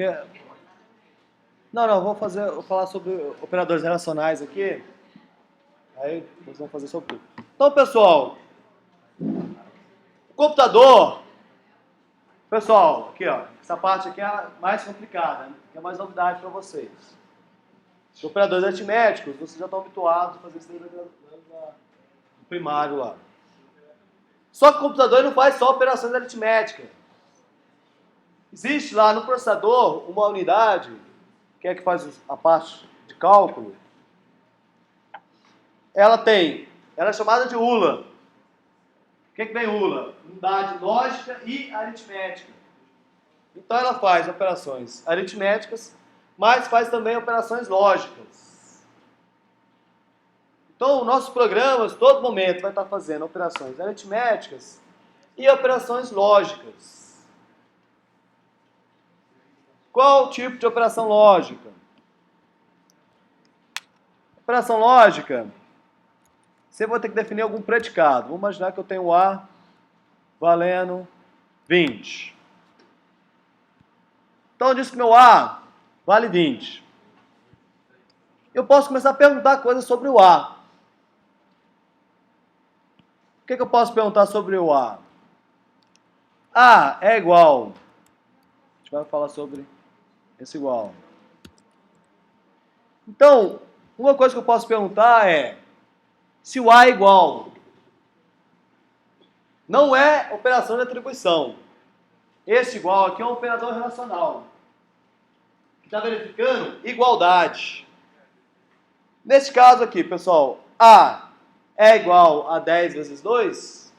Porque... Não, vou falar sobre operadores relacionais aqui. Aí vocês vão fazer sobre tudo. Então, pessoal, o computador, pessoal, aqui ó, essa parte aqui é a mais complicada, né? Que é mais novidade para vocês. Os operadores aritméticos, vocês já estão habituados a fazer isso no primário lá. Só que o computador não faz só operações aritméticas. Existe lá no processador uma unidade, que é que faz a parte de cálculo. Ela é chamada de ULA. O que vem ULA? Unidade lógica e aritmética. Então ela faz operações aritméticas, mas faz também operações lógicas. Então, nossos programas, todo momento, vai estar fazendo operações aritméticas e operações lógicas. Qual o tipo de operação lógica? Operação lógica, você vai ter que definir algum predicado. Vamos imaginar que eu tenho A valendo 20. Então, eu disse que meu A vale 20. Eu posso começar a perguntar coisas sobre o A. O que eu posso perguntar sobre o A? A é igual. A gente vai falar sobre esse igual. Então, uma coisa que eu posso perguntar é se o A é igual. Não é operação de atribuição. Esse igual aqui é um operador relacional, que está verificando igualdade. Nesse caso aqui, pessoal, A é igual a 10 vezes 2.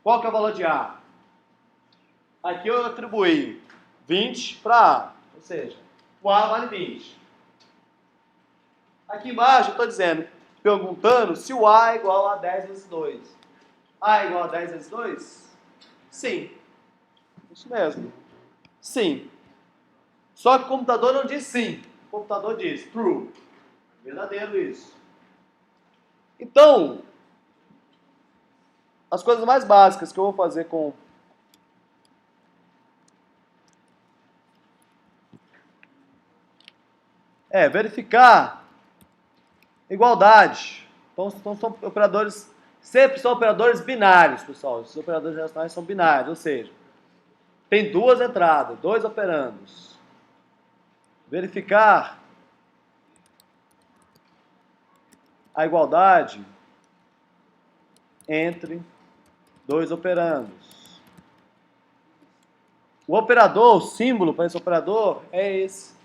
Qual que é o valor de A? Aqui eu atribuí 20 para A, ou seja, o A vale 20. Aqui embaixo eu estou dizendo, perguntando se o A é igual a 10 vezes 2. A é igual a 10 vezes 2? Sim. Isso mesmo. Sim. Só que o computador não diz sim. O computador diz true. Verdadeiro isso. Então, as coisas mais básicas que eu vou fazer com verificar igualdade. Então são operadores, sempre são operadores binários, pessoal. Esses operadores relacionais são binários, ou seja, tem duas entradas, dois operandos. Verificar a igualdade entre dois operandos. O operador, o símbolo para esse operador é esse,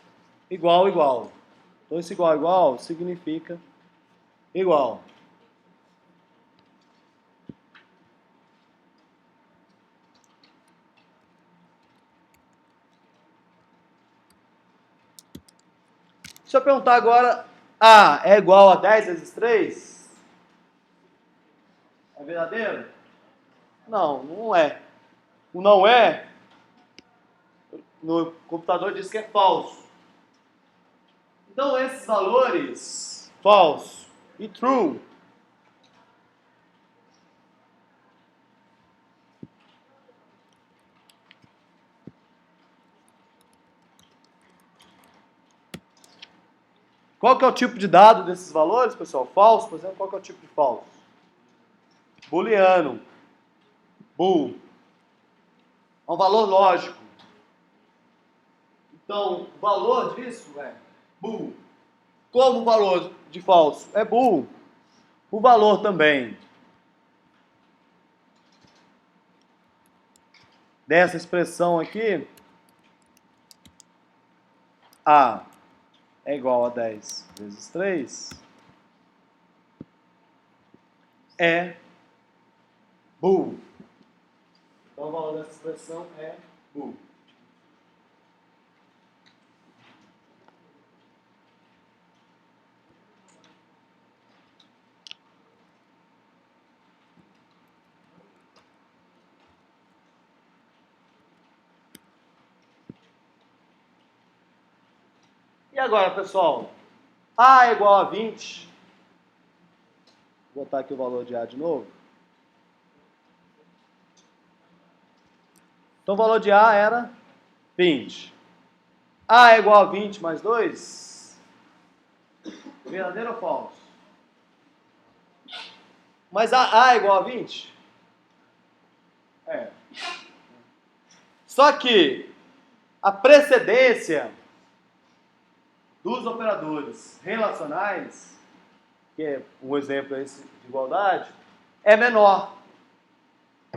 igual, igual. Então esse igual, igual significa igual. Se eu perguntar agora, A é igual a 10 vezes 3? É verdadeiro? Não, não é. O não é, no computador diz que é falso. Então esses valores, false e true, qual que é o tipo de dado desses valores, pessoal? Falso, por exemplo, qual que é o tipo de falso? Booleano. Bool. É um valor lógico. Então, o valor disso é bool. Como o valor de falso é bool, o valor também dessa expressão aqui, A é igual a 10 vezes 3, é bool. Então o valor dessa expressão é bool. E agora, pessoal, A é igual a 20. Vou botar aqui o valor de A de novo. Então o valor de A era 20. A é igual a 20 mais 2? Verdadeiro ou falso? Mas A é igual a 20? É. Só que a precedência dos operadores relacionais, que é um exemplo esse de igualdade, é menor.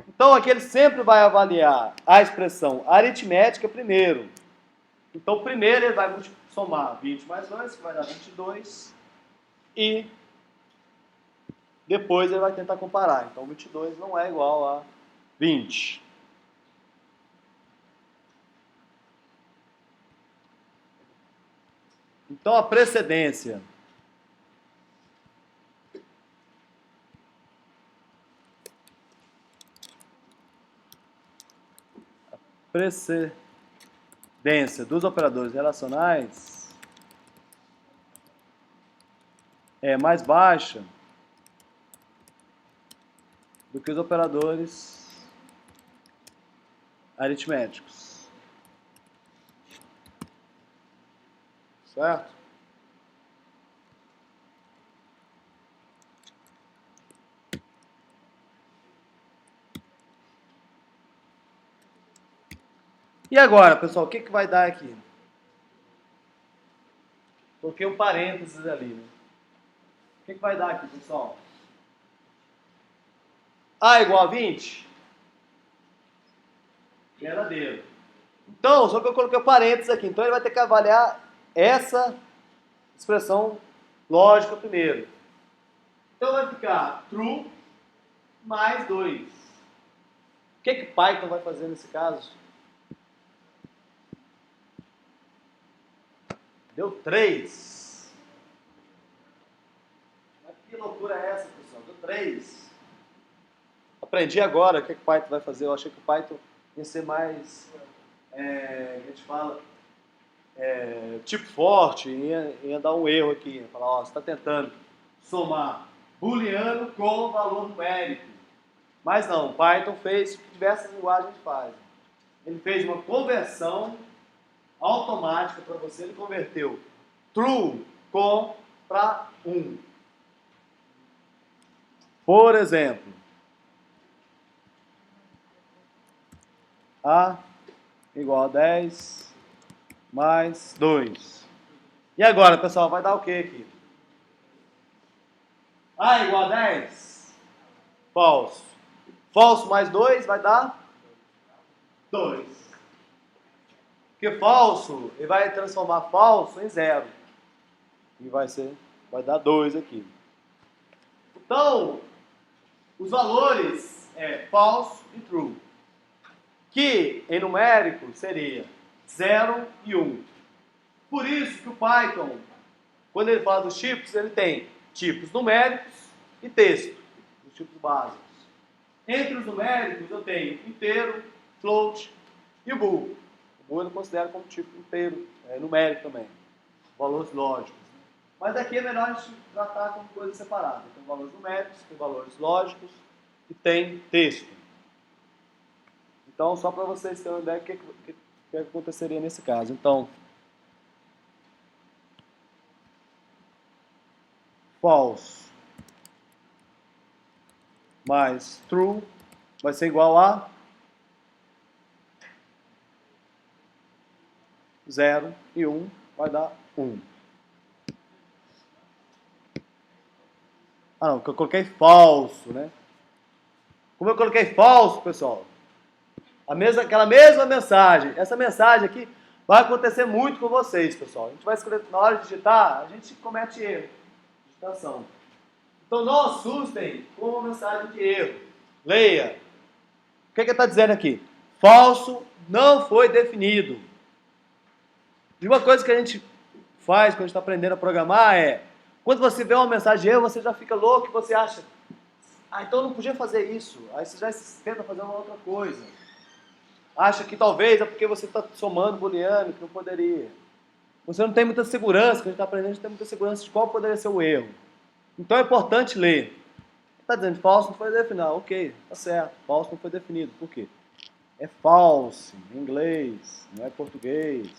Então aqui ele sempre vai avaliar a expressão aritmética primeiro. Então primeiro ele vai somar 20 mais 2, que vai dar 22, e depois ele vai tentar comparar. Então 22 não é igual a 20. Então a precedência dos operadores relacionais é mais baixa do que os operadores aritméticos. Certo? E agora, pessoal, o que vai dar aqui? Coloquei um parênteses ali, né? O que vai dar aqui, pessoal? A igual a 20? Verdadeiro. Então, só que eu coloquei o parênteses aqui. Então, ele vai ter que avaliar essa expressão lógica primeiro. Então, vai ficar true mais 2. O que Python vai fazer nesse caso? Deu 3. Mas que loucura é essa, pessoal? Deu 3. Aprendi agora o que Python vai fazer. Eu achei que o Python ia ser mais, a gente fala, tipo forte, ia dar um erro aqui. Ia falar, ó, você está tentando somar booleano com valor numérico. Mas não, o Python fez o que diversas linguagens fazem. Ele fez uma conversão automática para você, ele converteu true com para 1. Por exemplo, A igual a 10 mais 2. E agora, pessoal, vai dar o que aqui? A igual a 10? Falso. Falso mais 2 vai dar 2. Porque falso, ele vai transformar falso em 0. E vai dar 2 aqui. Então, os valores é false e true. Que em numérico seria 0 e 1. Por isso que o Python, quando ele fala dos tipos, ele tem tipos numéricos e texto, os tipos básicos. Entre os numéricos eu tenho inteiro, float e o bool. O bool eu considero como tipo inteiro, numérico também, valores lógicos. Mas aqui é melhor a gente tratar como coisas separadas. Tem valores numéricos, tem valores lógicos e tem texto. Então, só para vocês terem uma ideia do que aconteceria nesse caso. Então, false mais true vai ser igual a 0 e 1 vai dar 1. Ah não, que eu coloquei falso, né? Como eu coloquei falso, pessoal, aquela mesma mensagem, essa mensagem aqui vai acontecer muito com vocês, pessoal. A gente vai escrever, na hora de digitar, a gente comete erro de digitação. Então não assustem com uma mensagem de erro. Leia. O que ele está dizendo aqui? Falso não foi definido. E uma coisa que a gente faz quando a gente está aprendendo a programar é, quando você vê uma mensagem de erro, você já fica louco e você acha, então eu não podia fazer isso. Aí você já tenta fazer uma outra coisa. Acha que talvez é porque você está somando booleano, que não poderia. Você não tem muita segurança, quando a gente está aprendendo, a gente tem muita segurança de qual poderia ser o erro. Então é importante ler. Está dizendo falso não foi definido. Ok, tá certo. Falso não foi definido. Por quê? é false em inglês, não é português.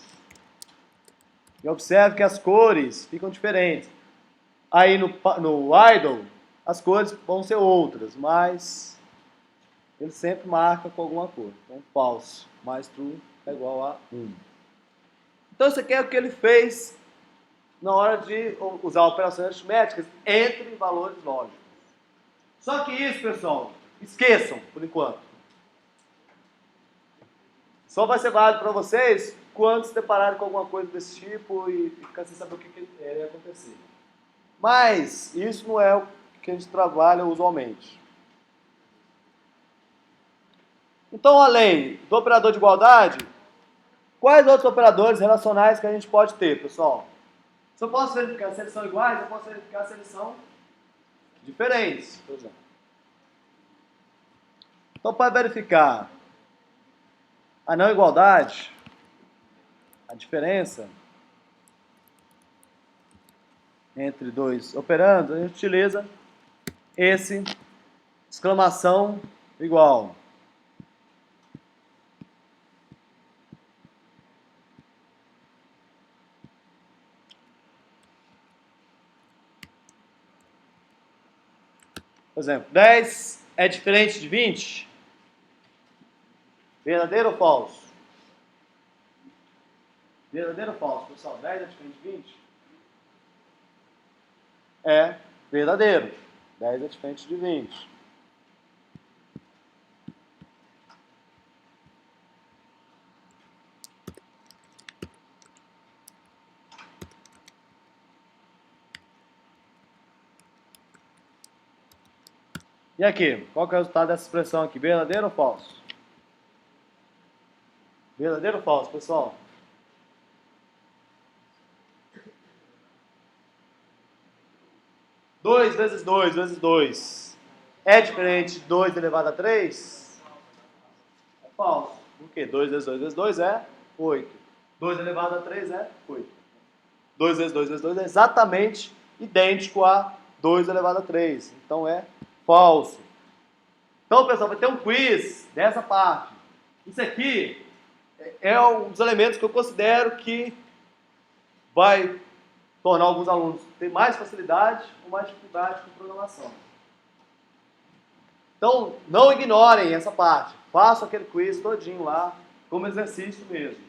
E observe que as cores ficam diferentes. Aí no idle, as cores vão ser outras, mas ele sempre marca com alguma cor. Então, false mais true é igual a 1. Então, isso aqui é o que ele fez na hora de usar operações aritméticas entre valores lógicos. Só que isso, pessoal, esqueçam, por enquanto. Só vai ser válido para vocês quando se depararem com alguma coisa desse tipo e ficar sem saber o que ia acontecer. Mas isso não é o que a gente trabalha usualmente. Então, além do operador de igualdade, quais outros operadores relacionais que a gente pode ter, pessoal? Se eu posso verificar se eles são iguais, eu posso verificar se eles são diferentes, por exemplo. Então, para verificar a não igualdade, a diferença entre dois operandos, a gente utiliza esse exclamação igual. Por exemplo, 10 é diferente de 20? Verdadeiro ou falso? Verdadeiro ou falso, pessoal? 10 é diferente de 20? É verdadeiro. 10 é diferente de 20. E aqui, qual que é o resultado dessa expressão aqui? Verdadeiro ou falso? Verdadeiro ou falso, pessoal? Dois vezes 2 vezes 2 é diferente de 2 elevado a 3? É falso. Por quê? 2 vezes 2 vezes 2 é 8. 2 elevado a 3 é 8. 2 vezes 2 vezes 2 é exatamente idêntico a 2 elevado a 3. Então é falso. Então, pessoal, vai ter um quiz dessa parte. Isso aqui é um dos elementos que eu considero que vai tornar alguns alunos ter mais facilidade ou mais dificuldade com programação. Então, não ignorem essa parte. Façam aquele quiz todinho lá, como exercício mesmo.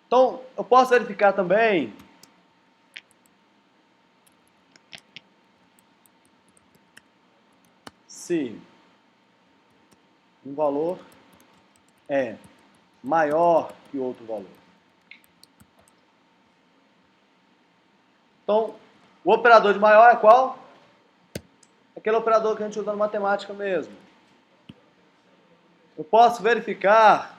Então, eu posso verificar também se um valor é maior que outro valor. Então, o operador de maior é qual? Aquele operador que a gente usa na matemática mesmo. Eu posso verificar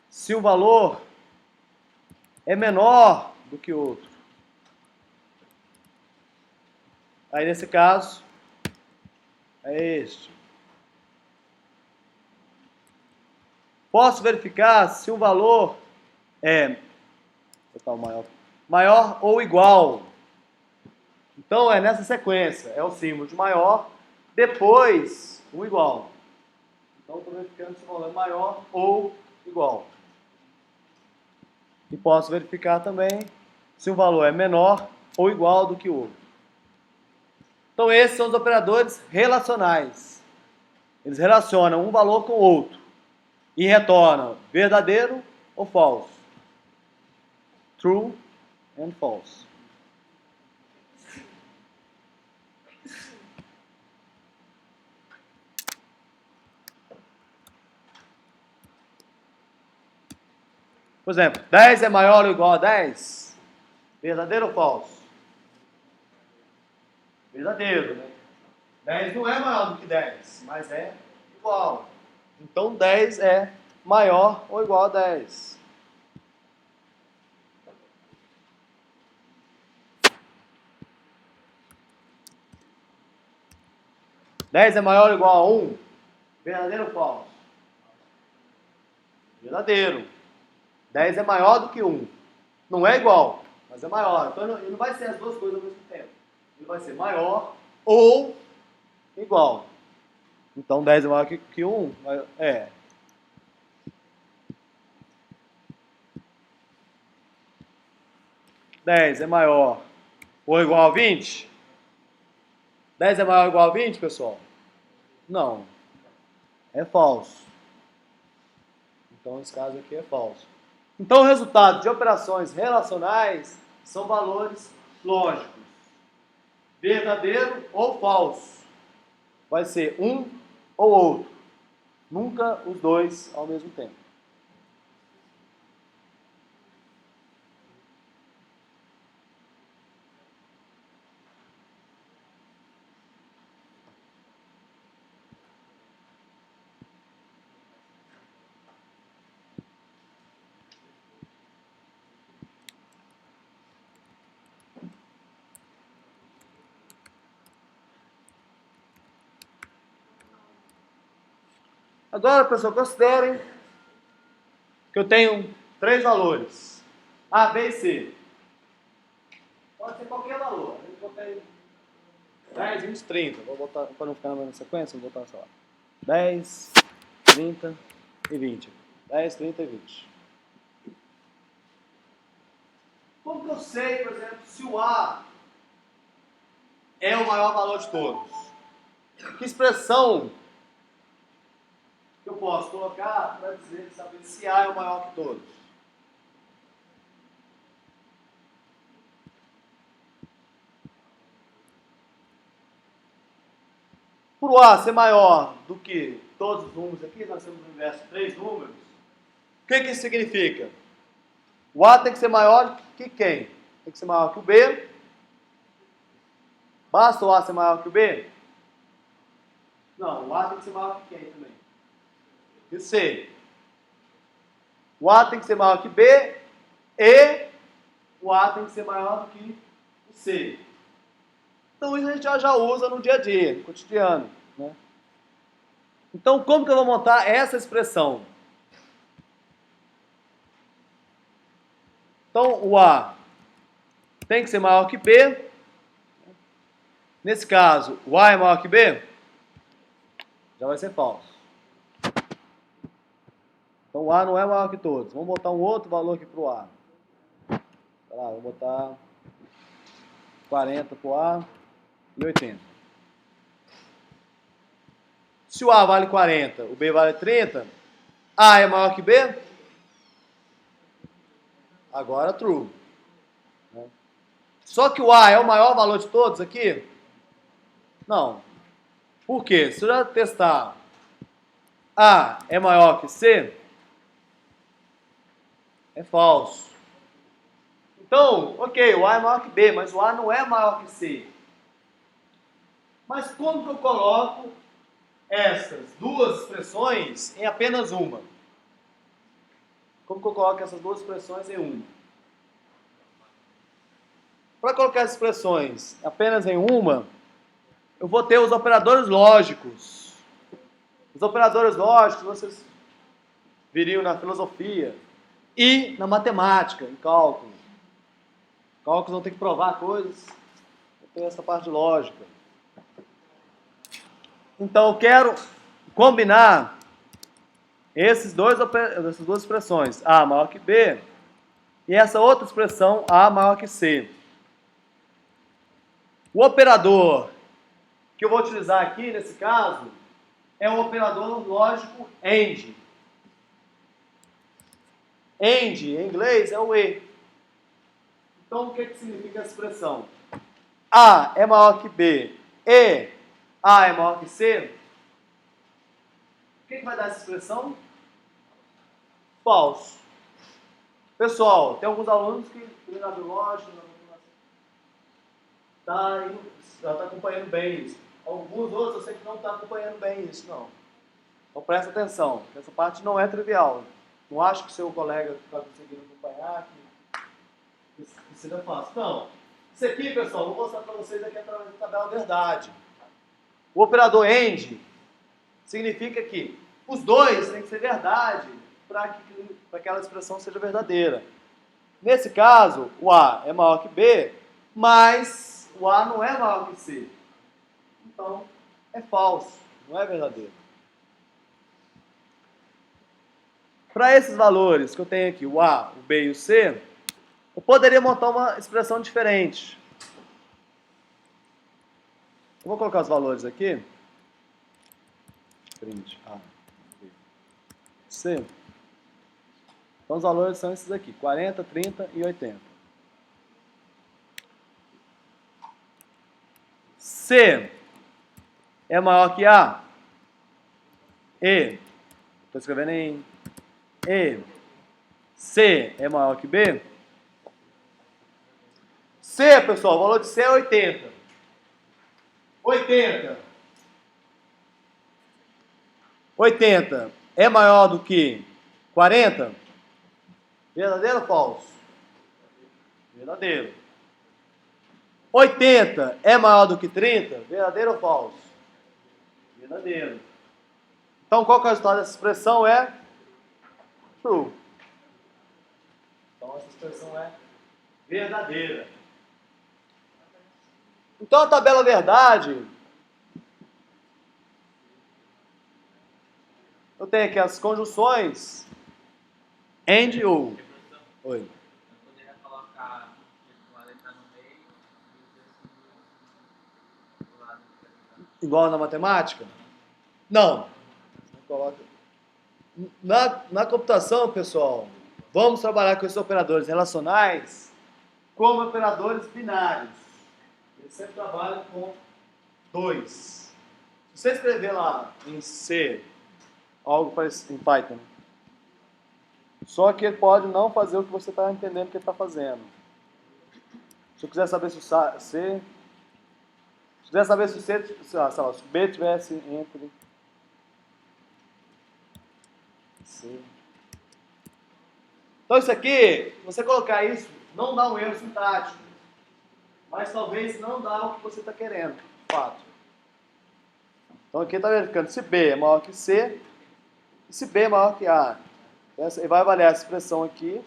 se um valor é menor do que outro. Aí, nesse caso, é este. Posso verificar se um valor é maior ou igual. Então, é nessa sequência. É o símbolo de maior, depois o igual. Então, estou verificando se o valor é maior ou igual. E posso verificar também se o valor é menor ou igual do que o outro. Então, esses são os operadores relacionais. Eles relacionam um valor com o outro e retornam verdadeiro ou falso. True and false. Por exemplo, 10 é maior ou igual a 10? Verdadeiro ou falso? Verdadeiro, né? 10 não é maior do que 10, mas é igual. Então 10 é maior ou igual a 10. Dez é maior ou igual a 1? Verdadeiro ou falso? Verdadeiro. 10 é maior do que 1. Não é igual, mas é maior. Então ele não vai ser as duas coisas ao mesmo tempo. Ele vai ser maior ou igual. Então 10 é maior que 1. É. Dez é maior ou igual a 20? 10 é maior ou igual a 20, pessoal? Não. É falso. Então esse caso aqui é falso. Então o resultado de operações relacionais são valores lógicos. Verdadeiro ou falso. Vai ser um ou outro. Nunca os dois ao mesmo tempo. Agora, pessoal, considerem que eu tenho 3 valores. A, B e C. Pode ser qualquer valor. Eu botei 10, 20, 30. Vou botar, para não ficar na mesma sequência, vou botar, sei lá, 10, 30 e 20. 10, 30 e 20. Como que eu sei, por exemplo, se o A é o maior valor de todos? Que expressão que eu posso colocar para dizer, saber se A é o maior que todos? Por o A ser maior do que todos os números aqui, nós temos no universo 3 números, o que isso significa? O A tem que ser maior que quem? Tem que ser maior que o B. Basta o A ser maior que o B? Não, o A tem que ser maior que quem também? Que C. O A tem que ser maior que B e o A tem que ser maior que o C. Então isso a gente já usa no dia a dia, no cotidiano, né? Então como que eu vou montar essa expressão? Então o A tem que ser maior que B. Nesse caso, o A é maior que B? Já vai ser falso. Então o A não é maior que todos. Vamos botar um outro valor aqui para o A. Sei lá, vou botar 40 para o A e 80. Se o A vale 40, o B vale 30, A é maior que B? Agora true. Só que o A é o maior valor de todos aqui? Não. Por quê? Se eu já testar A é maior que C, é falso. Então, ok, o A é maior que B, mas o A não é maior que C. Mas como que eu coloco essas duas expressões em apenas uma? Como que eu coloco essas duas expressões em uma? Para colocar as expressões apenas em uma, eu vou ter os operadores lógicos. Os operadores lógicos vocês viriam na filosofia e na matemática, em cálculo. Cálculos vão ter que provar coisas, eu tenho essa parte lógica. Então eu quero combinar essas duas expressões, A maior que B, e essa outra expressão, A maior que C. O operador que eu vou utilizar aqui, nesse caso, é o operador lógico AND. AND, em inglês, é o E. Então, o que significa essa expressão? A é maior que B e A é maior que C. O que vai dar essa expressão? Falso. Pessoal, tem alguns alunos que treinam lógico, já está acompanhando bem isso. Alguns outros eu sei que não estão acompanhando bem isso, não. Então presta atenção, essa parte não é trivial. Não acho que seu colega está conseguindo acompanhar, que seja fácil. Não. Isso aqui, pessoal, vou mostrar para vocês aqui através da tabela verdade. O operador AND significa que os dois têm que ser verdade para que aquela expressão seja verdadeira. Nesse caso, o A é maior que B, mas o A não é maior que C. Então, é falso, não é verdadeiro. Para esses valores que eu tenho aqui, o A, o B e o C, eu poderia montar uma expressão diferente. Eu vou colocar os valores aqui. Print A, B, C. Então os valores são esses aqui, 40, 30 e 80. C é maior que A. E, estou escrevendo em E. C é maior que B. C, pessoal, o valor de C é 80. 80 é maior do que 40? Verdadeiro ou falso? Verdadeiro. 80 é maior do que 30? Verdadeiro ou falso? Verdadeiro. Então, qual que é o resultado dessa expressão? É true. Então, essa expressão é verdadeira. Então, a tabela verdade, eu tenho aqui as conjunções and ou. Oi. Eu poderia colocar a letra no meio e do lado. Igual na matemática? Não. Na computação, pessoal, vamos trabalhar com esses operadores relacionais como operadores binários. Eles sempre trabalham com 2. Se você escrever lá em C, algo parecido em Python, só que ele pode não fazer o que você está entendendo que ele está fazendo. Se eu quiser saber se o C... Se quiser saber se o C, sei lá, se o B tivesse entre C. Então isso aqui, você colocar isso, não dá um erro sintático. Mas talvez não dá o que você está querendo, de fato. Então aqui está verificando se B é maior que C e se B é maior que A. E vai avaliar essa expressão aqui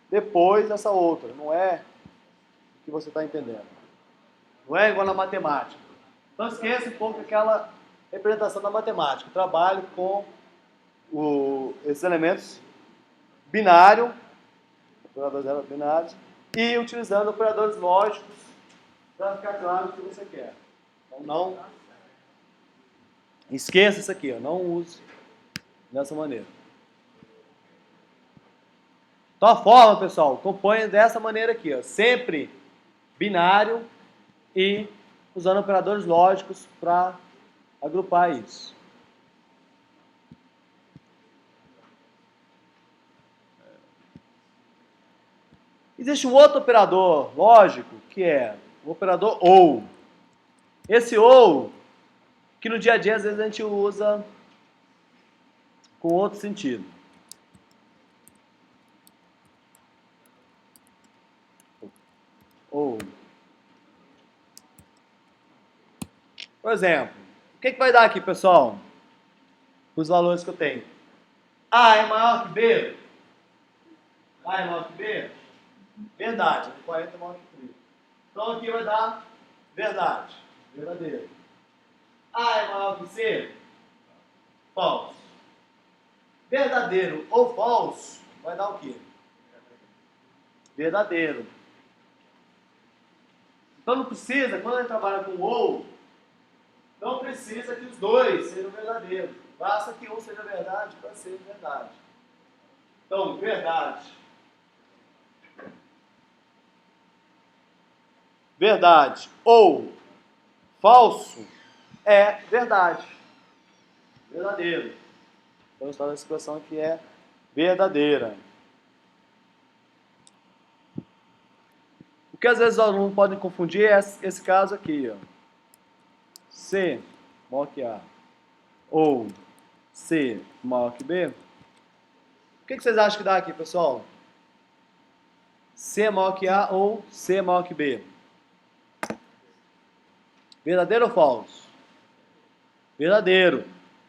depois dessa outra. Não é o que você está entendendo. Não é igual na matemática. Então esqueça um pouco aquela representação da matemática. Trabalhe com esses elementos binário, operadores binários, e utilizando operadores lógicos para ficar claro o que você quer. Então não esqueça isso aqui, ó, não use dessa maneira. Então a forma, pessoal, compõe dessa maneira aqui, ó, sempre binário e usando operadores lógicos para agrupar isso. Existe um outro operador lógico que é o operador OU. Esse OU, que no dia a dia às vezes a gente usa com outro sentido. OU. Por exemplo, o que vai dar aqui, pessoal? Os valores que eu tenho. A é maior que B? A é maior que B? Verdade, 40 é maior que 30. Então aqui vai dar verdade, verdadeiro. A é maior que C? Falso. Verdadeiro ou falso vai dar o quê? Verdadeiro. Então não precisa, quando a gente trabalha com ou, não precisa que os dois sejam verdadeiros. Basta que um seja verdade para ser verdade. Então, verdade. Verdade ou falso é verdade. Verdadeiro. Então, está na expressão aqui é verdadeira. O que às vezes os alunos podem confundir é esse caso aqui, ó. C maior que A ou C maior que B. O que vocês acham que dá aqui, pessoal? C maior que A ou C maior que B? Verdadeiro ou falso? Verdadeiro.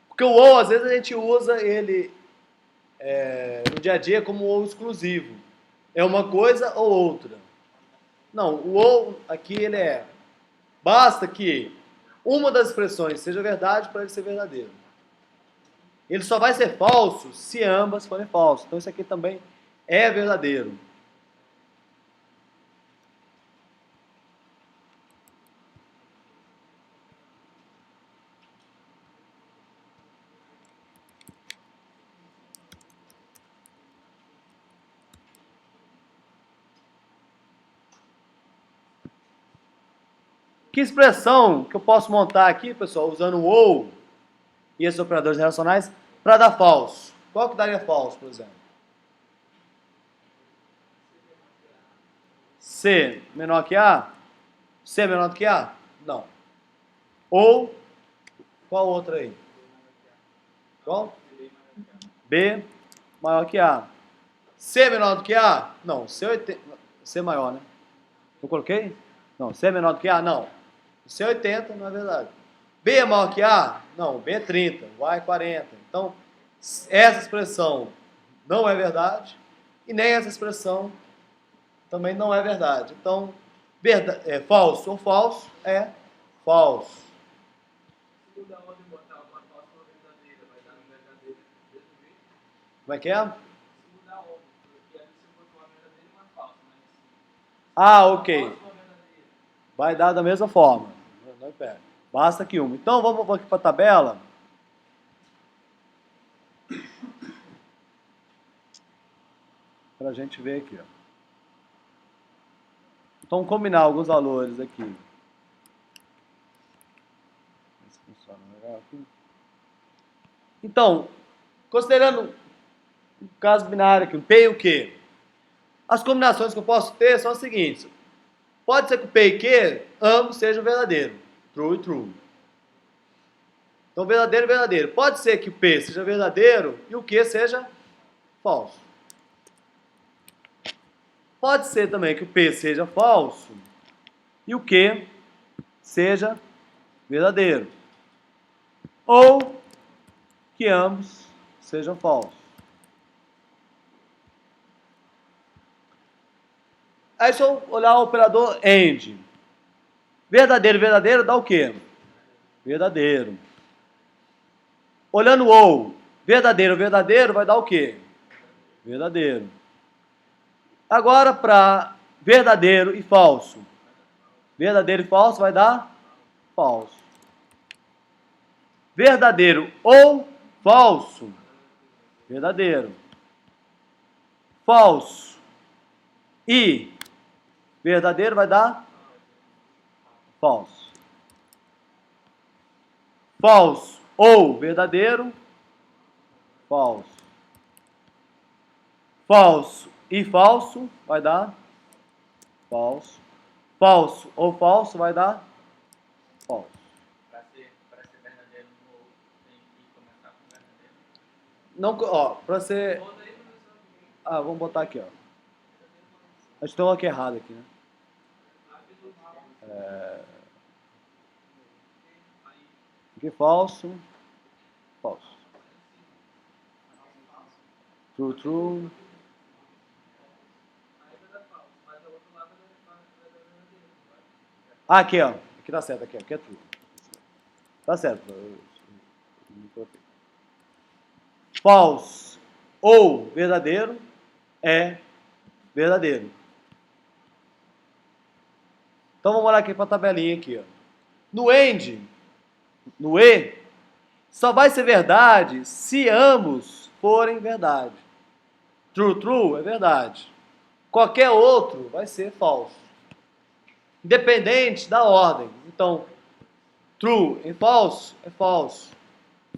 Porque o ou, às vezes, a gente usa ele no dia a dia como ou exclusivo. é uma coisa ou outra. Não, o ou aqui ele é. Basta que uma das expressões seja verdade para ele ser verdadeiro. Ele só vai ser falso se ambas forem falsas. Então isso aqui também é verdadeiro. Que expressão que eu posso montar aqui, pessoal, usando o ou e esses operadores relacionais para dar falso? Qual que daria falso, por exemplo? C menor que A? C menor do que A? Não. Ou, qual outra aí? Qual? B maior que A. C menor do que A? Não. C maior, né? Eu coloquei? Não. C menor do que A? Não. C é 80, não é verdade. B é maior que A? Não. B é 30. Y é 40. Então, essa expressão não é verdade e nem essa expressão também não é verdade. Então, falso ou falso é falso. Se mudar onde botar uma falsa ou verdadeira, vai dar no verdadeiro do mesmo jeito. Como é que é? Se mudar onde, porque ali você botou uma verdadeira e uma falsa, mas Ah, uma ok. falsa ou uma verdadeira. Vai dar da mesma forma. Não impede. Basta que uma. Então, vamos aqui para a tabela. Para a gente ver aqui. Ó. Então, combinar alguns valores aqui. Ver se funciona legal aqui. Então, considerando o caso binário aqui, o P e o Q, as combinações que eu posso ter são as seguintes. Pode ser que o P e Q ambos sejam verdadeiros. True e true. Então, verdadeiro e verdadeiro. Pode ser que o P seja verdadeiro e o Q seja falso. Pode ser também que o P seja falso e o Q seja verdadeiro. Ou que ambos sejam falsos. Aí se eu olhar o operador AND, verdadeiro, verdadeiro dá o quê? Verdadeiro. Olhando o OU, verdadeiro, verdadeiro vai dar o quê? Verdadeiro. Agora para verdadeiro e falso. Verdadeiro e falso vai dar falso. Verdadeiro ou falso. Verdadeiro. Falso e verdadeiro vai dar falso. Falso ou verdadeiro, falso. Falso e falso vai dar falso. Falso ou falso vai dar falso. Para ser verdadeiro, tem que começar com verdadeiro. Não, ó, para ser. Toda aí começou aqui. Ah, vamos botar aqui, ó. A gente tem um aqui errado aqui, né? Aqui falso. Falso. True, true. Ah, aqui, ó. Aqui tá certo, aqui, ó. Aqui é true. Tá certo. False ou verdadeiro é verdadeiro. Então vamos olhar aqui para a tabelinha aqui, ó. No AND, no E, só vai ser verdade se ambos forem verdade. True, true é verdade. Qualquer outro vai ser falso. Independente da ordem. Então, true em falso é falso.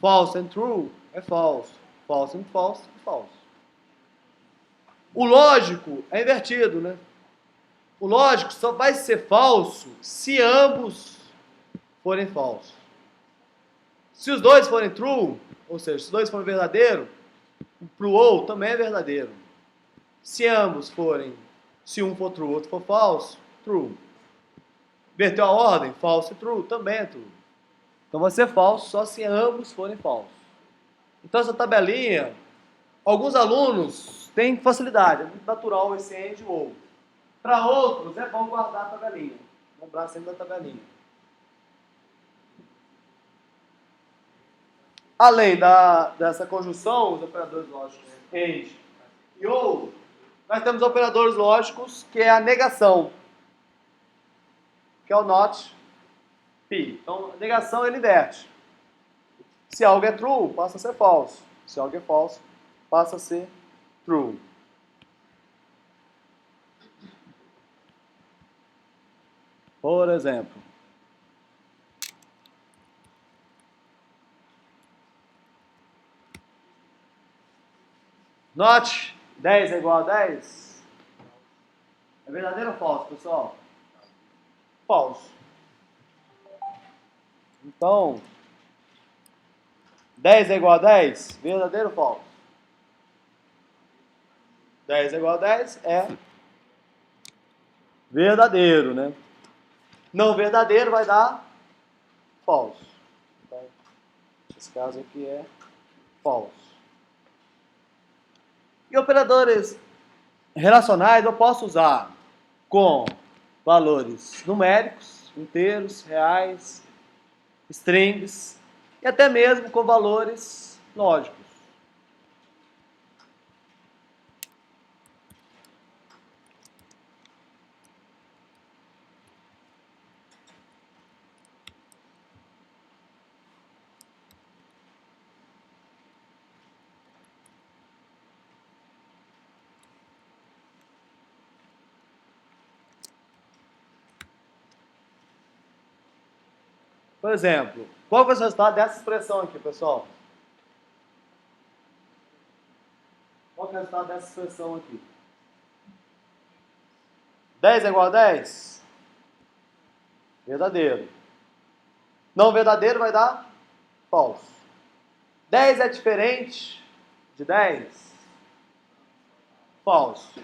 False and true é falso. False and false é falso. O lógico é invertido, né? O lógico só vai ser falso se ambos forem falsos. Se os dois forem true, ou seja, se os dois forem verdadeiro, pro ou também é verdadeiro. Se ambos forem, se um for true, o outro for falso, true. Inverteu a ordem, falso e true, também é true. Então vai ser falso só se ambos forem falsos. Então essa tabelinha, alguns alunos tem facilidade, é muito natural esse and ou. Para outros, é bom guardar a tabelinha. Lembrar sempre da tabelinha. Além dessa conjunção, os operadores lógicos and e ou, nós temos operadores lógicos que é a negação, que é o not p. Então, a negação ele inverte. Se algo é true, passa a ser false. Se algo é false, passa a ser true. Por exemplo, not 10 é igual a 10? É verdadeiro ou falso, pessoal? Falso. Então, 10 é igual a 10? Verdadeiro ou falso? 10 é igual a 10 é verdadeiro, né? Não verdadeiro vai dar falso. Então, esse caso aqui é falso. E operadores relacionais eu posso usar com valores numéricos, inteiros, reais, strings e até mesmo com valores lógicos. Por exemplo, qual foi o resultado dessa expressão aqui, pessoal? Qual é o resultado dessa expressão aqui? 10 é igual a 10? Verdadeiro. Não verdadeiro vai dar falso. 10 é diferente de 10? Falso.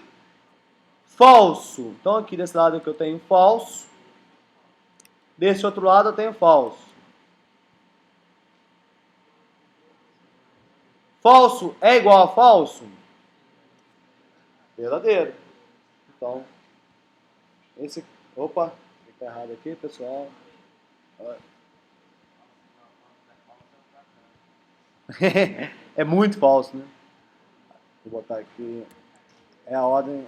Falso. Então aqui desse lado aqui eu tenho falso. Desse outro lado eu tenho falso. Falso é igual a falso? Verdadeiro. Então, esse... Opa, tá errado aqui, pessoal. É muito falso, né? Vou botar aqui. É a ordem...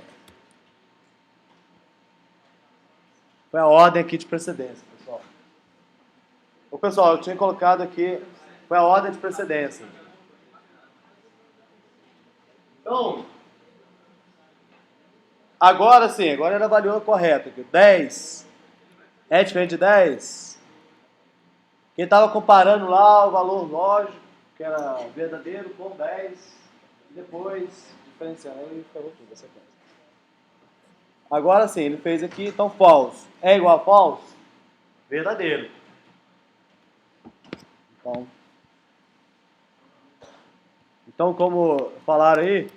Foi a ordem aqui de precedência, pessoal. Ô, pessoal, eu tinha colocado aqui... Foi a ordem de precedência. Então... Agora sim, agora ele avaliou correto aqui. 10 é diferente de 10? Quem estava comparando lá o valor lógico, que era verdadeiro, com 10, e depois diferenciando, aí pegou tudo a sequência. Agora sim, ele fez aqui, então falso. É igual a falso? Verdadeiro. Então como falaram aí,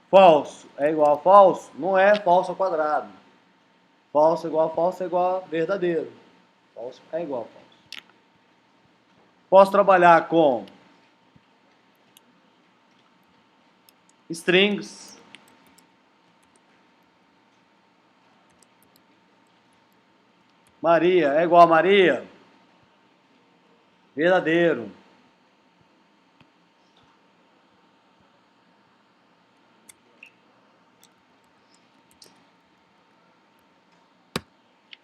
falso é igual a falso, não é falso ao quadrado. Falso é igual a verdadeiro. Falso é igual a falso. Posso trabalhar com strings. Maria é igual a Maria? Verdadeiro.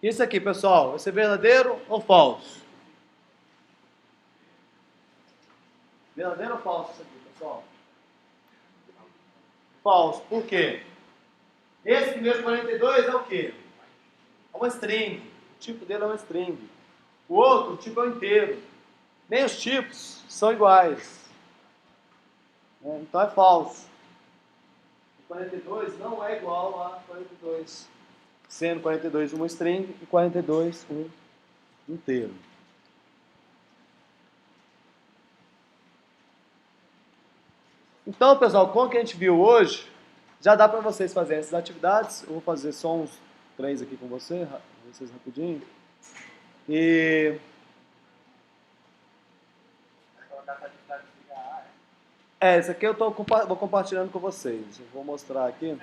Isso aqui, pessoal, vai ser verdadeiro ou falso? Verdadeiro ou falso isso aqui, pessoal? Falso. Por quê? Esse primeiro 42 é o quê? É uma string. O tipo dele é uma string. O outro, o tipo é um inteiro. Nem os tipos são iguais. Então é falso. O 42 não é igual a 42. Sendo 42 uma string e 42 um inteiro. Então, pessoal, com o que a gente viu hoje, já dá para vocês fazerem essas atividades. Eu vou fazer só uns 3 aqui com vocês rapidinho. E... Esse aqui eu vou compartilhando com vocês. Eu vou mostrar aqui.